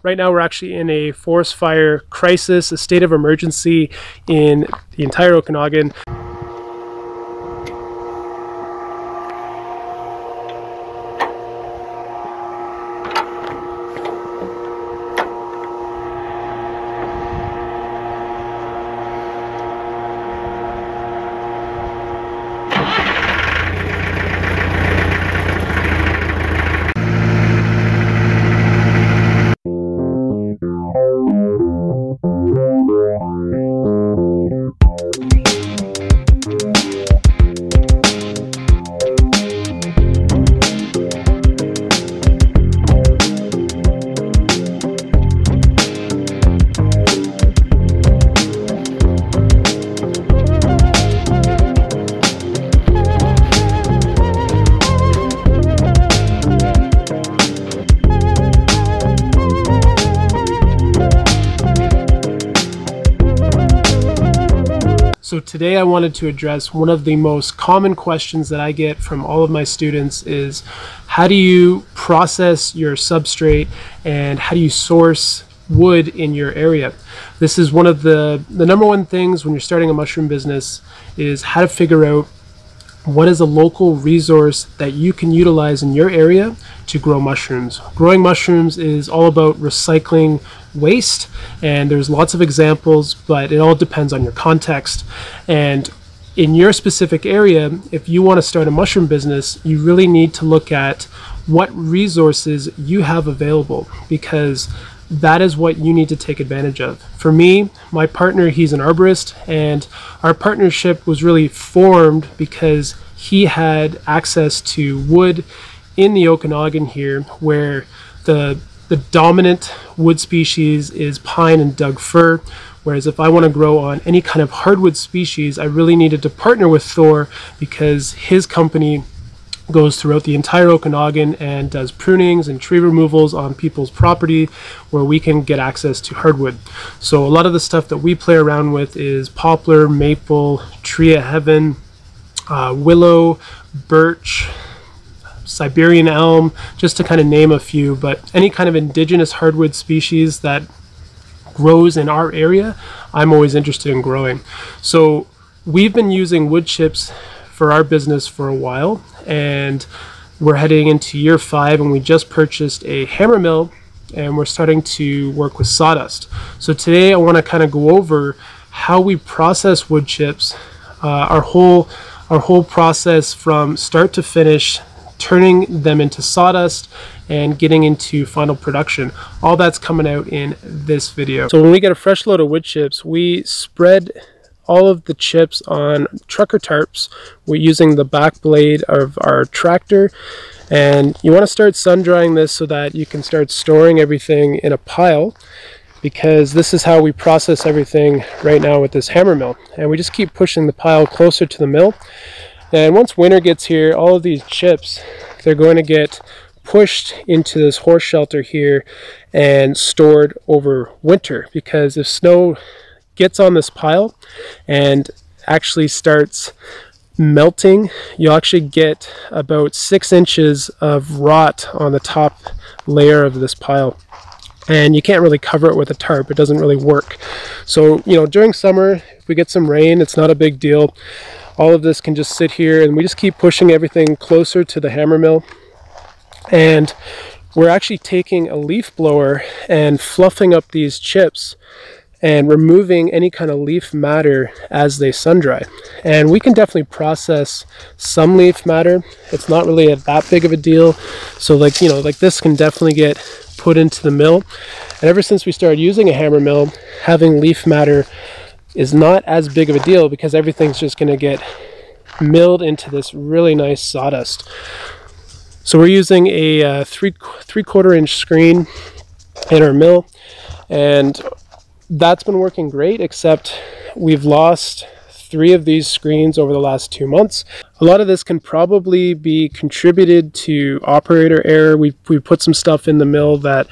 Right now we're actually in a forest fire crisis, a state of emergency in the entire Okanagan. So today I wanted to address one of the most common questions that I get from all of my students is, how do you process your substrate and how do you source wood in your area? This is one of the number one things when you're starting a mushroom business, is how to figure out what is a local resource that you can utilize in your area to grow mushrooms. Growing mushrooms is all about recycling waste, and there's lots of examples, but it all depends on your context. And in your specific area, if you want to start a mushroom business, you really need to look at what resources you have available, because that is what you need to take advantage of. For me, my partner, he's an arborist, and our partnership was really formed because he had access to wood in the Okanagan here, where the dominant wood species is pine and Doug fir. Whereas if I want to grow on any kind of hardwood species, I really needed to partner with Thor, because his company goes throughout the entire Okanagan and does prunings and tree removals on people's property, where we can get access to hardwood. So a lot of the stuff that we play around with is poplar, maple, tree of heaven, willow, birch, Siberian elm, just to kind of name a few. But any kind of indigenous hardwood species that grows in our area, I'm always interested in growing. So we've been using wood chips for our business for a while, and we're heading into year 5, and we just purchased a hammer mill and we're starting to work with sawdust. So today I want to kind of go over how we process wood chips, our whole process from start to finish, turning them into sawdust and getting into final production. All that's coming out in this video. So when we get a fresh load of wood chips, we spread all of the chips on trucker tarps. We're using the back blade of our tractor, and you want to start sun drying this so that you can start storing everything in a pile, because this is how we process everything right now with this hammer mill. And we just keep pushing the pile closer to the mill. And once winter gets here, all of these chips, they're going to get pushed into this horse shelter here and stored over winter, because if snow gets on this pile and actually starts melting, you'll actually get about 6 inches of rot on the top layer of this pile. And you can't really cover it with a tarp. It doesn't really work. So, you know, during summer, if we get some rain, it's not a big deal. All of this can just sit here, and we just keep pushing everything closer to the hammer mill. And we're actually taking a leaf blower and fluffing up these chips and removing any kind of leaf matter as they sun dry. And we can definitely process some leaf matter. It's not really that big of a deal. So like, you know, like this can definitely get put into the mill. And ever since we started using a hammer mill, having leaf matter is not as big of a deal, because everything's just going to get milled into this really nice sawdust. So we're using a three-quarter inch screen in our mill, and that's been working great, except we've lost 3 of these screens over the last 2 months. A lot of this can probably be contributed to operator error. We put some stuff in the mill that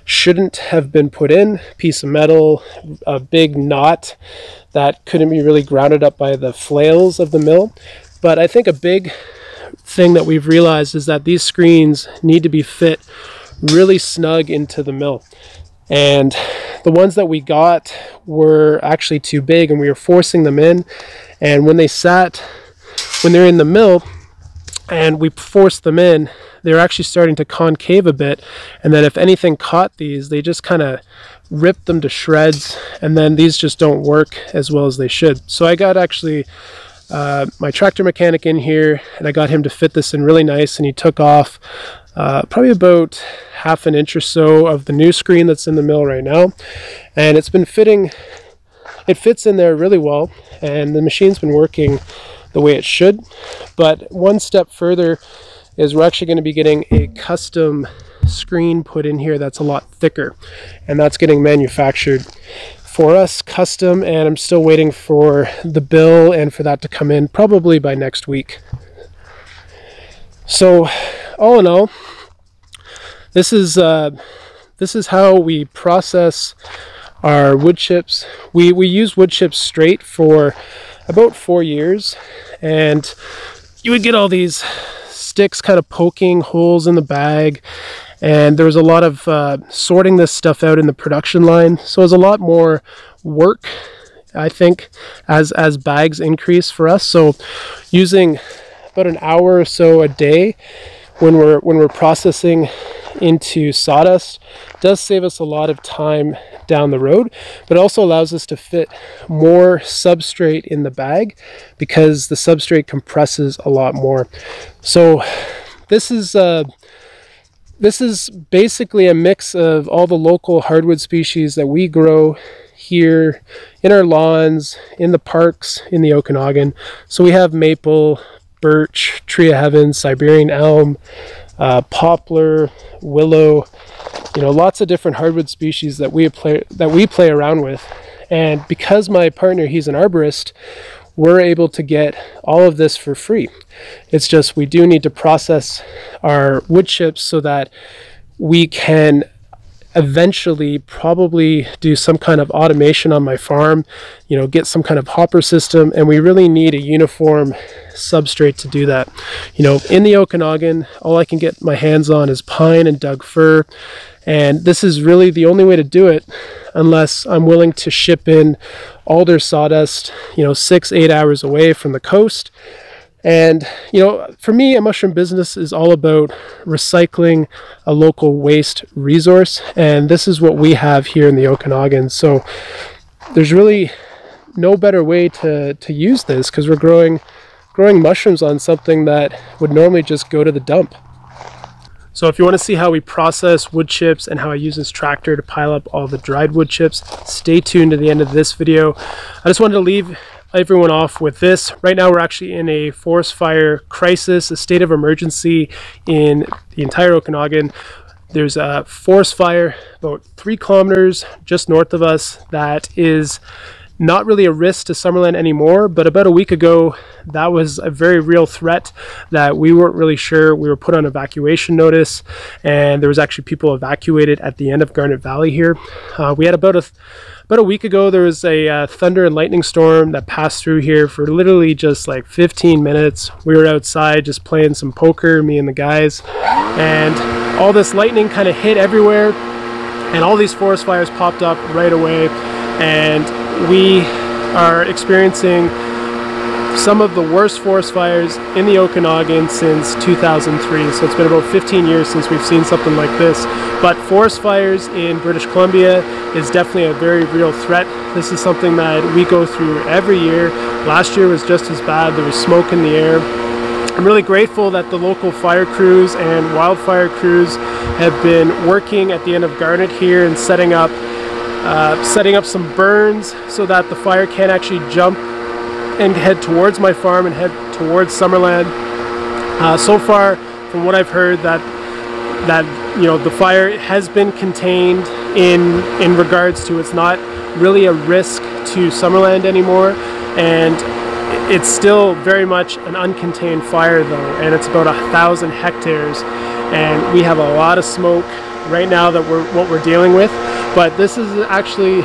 shouldn't have been put in, piece of metal, a big knot that couldn't be really grounded up by the flails of the mill. But I think a big thing that we've realized is that these screens need to be fit really snug into the mill. and the ones that we got were actually too big, and we were forcing them in, and when they're in the mill and we forced them in, they're actually starting to concave a bit, and then if anything caught these, they just kind of ripped them to shreds, and then these just don't work as well as they should. So I got actually my tractor mechanic in here, and I got him to fit this in really nice, and he took off probably about 1/2 inch or so of the new screen that's in the mill right now, and it's been fitting. It fits in there really well, and the machine's been working the way it should. But one step further is we're actually going to be getting a custom screen put in here that's a lot thicker, and that's getting manufactured for us custom, and I'm still waiting for the bill and for that to come in probably by next week. So all in all, this is how we process our wood chips. We use wood chips straight for about 4 years, and you would get all these sticks kind of poking holes in the bag, and there was a lot of sorting this stuff out in the production line, so it was a lot more work, I think, as bags increase for us. So using about an hour or so a day when we're processing into sawdust does save us a lot of time down the road, but also allows us to fit more substrate in the bag because the substrate compresses a lot more. So this is basically a mix of all the local hardwood species that we grow here in our lawns, in the parks, in the Okanagan. So we have maple, birch, tree of heaven, Siberian elm, poplar, willow, lots of different hardwood species that we play around with. And because my partner, he's an arborist, we're able to get all of this for free. It's just we do need to process our wood chips so that we can eventually probably do some kind of automation on my farm, get some kind of hopper system, and we really need a uniform substrate to do that. In the Okanagan, all I can get my hands on is pine and Doug fir, and this is really the only way to do it unless I'm willing to ship in alder sawdust 6-8 hours away from the coast. And for me, a mushroom business is all about recycling a local waste resource, and this is what we have here in the Okanagan. So there's really no better way to use this, because we're growing mushrooms on something that would normally just go to the dump. So if you want to see how we process wood chips and how I use this tractor to pile up all the dried wood chips, stay tuned to the end of this video. I just wanted to leave everyone off with this. Right now we're actually in a forest fire crisis, a state of emergency in the entire Okanagan. There's a forest fire about 3 kilometers just north of us that is not really a risk to Summerland anymore, but about a week ago that was a very real threat that we weren't really sure. We were put on evacuation notice, and there was actually people evacuated at the end of Garnet Valley here. We had about a week ago, there was a thunder and lightning storm that passed through here for literally just like 15 minutes. We were outside just playing some poker, me and the guys, and all this lightning kind of hit everywhere, and all these forest fires popped up right away, and we are experiencing some of the worst forest fires in the Okanagan since 2003. So it's been about 15 years since we've seen something like this. But forest fires in British Columbia is definitely a very real threat. This is something that we go through every year. Last year was just as bad. There was smoke in the air. I'm really grateful that the local fire crews and wildfire crews have been working at the end of Garnet here and setting up some burns so that the fire can't actually jump and head towards my farm and head towards Summerland. So far, from what I've heard, that the fire has been contained in regards to it's not really a risk to Summerland anymore, and it's still very much an uncontained fire though, and it's about 1,000 hectares, and we have a lot of smoke right now that we're dealing with. But this is actually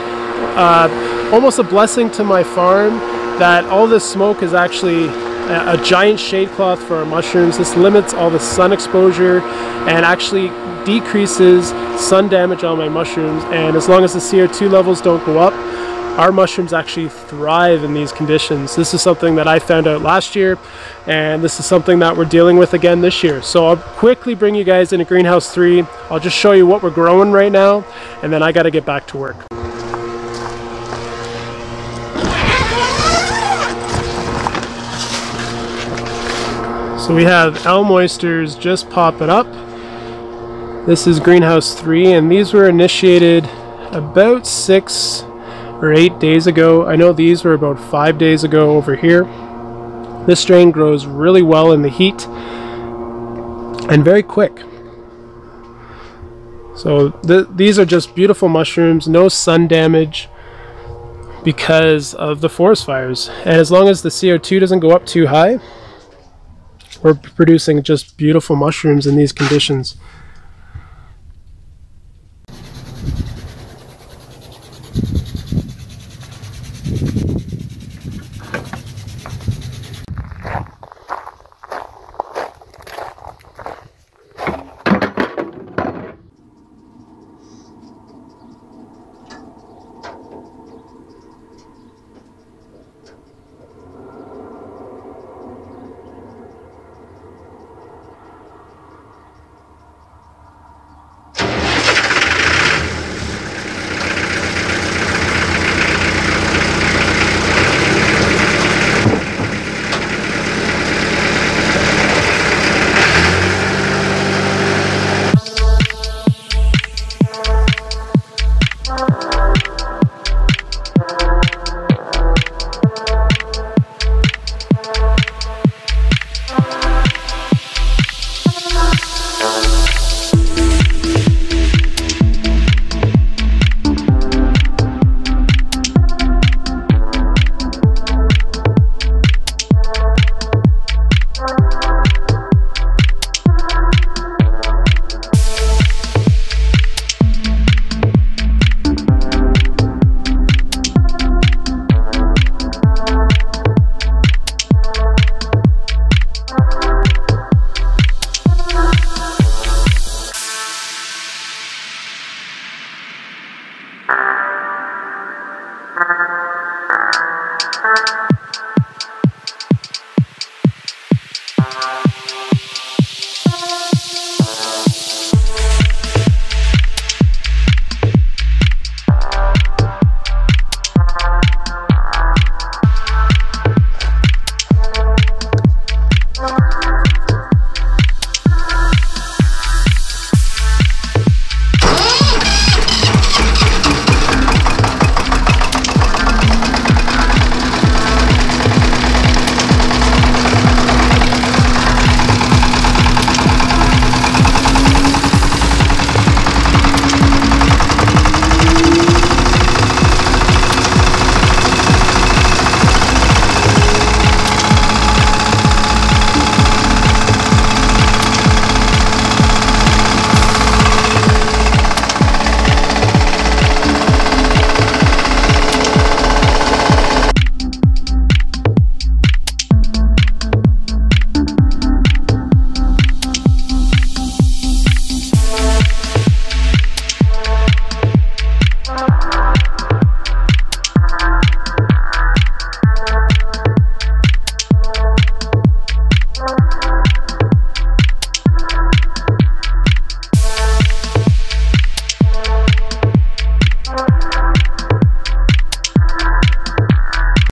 almost a blessing to my farm that all this smoke is actually a giant shade cloth for our mushrooms. This limits all the sun exposure and actually decreases sun damage on my mushrooms, and as long as the CO2 levels don't go up, our mushrooms actually thrive in these conditions. This is something that I found out last year, and this is something that we're dealing with again this year. So I'll quickly bring you guys into greenhouse 3. I'll just show you what we're growing right now, and then I got to get back to work. So we have elm oysters just popping up. This is greenhouse 3, and these were initiated about 6 or 8 days ago. I know these were about 5 days ago over here. This strain grows really well in the heat and very quick. So these are just beautiful mushrooms, no sun damage because of the forest fires. And as long as the CO2 doesn't go up too high, we're producing just beautiful mushrooms in these conditions.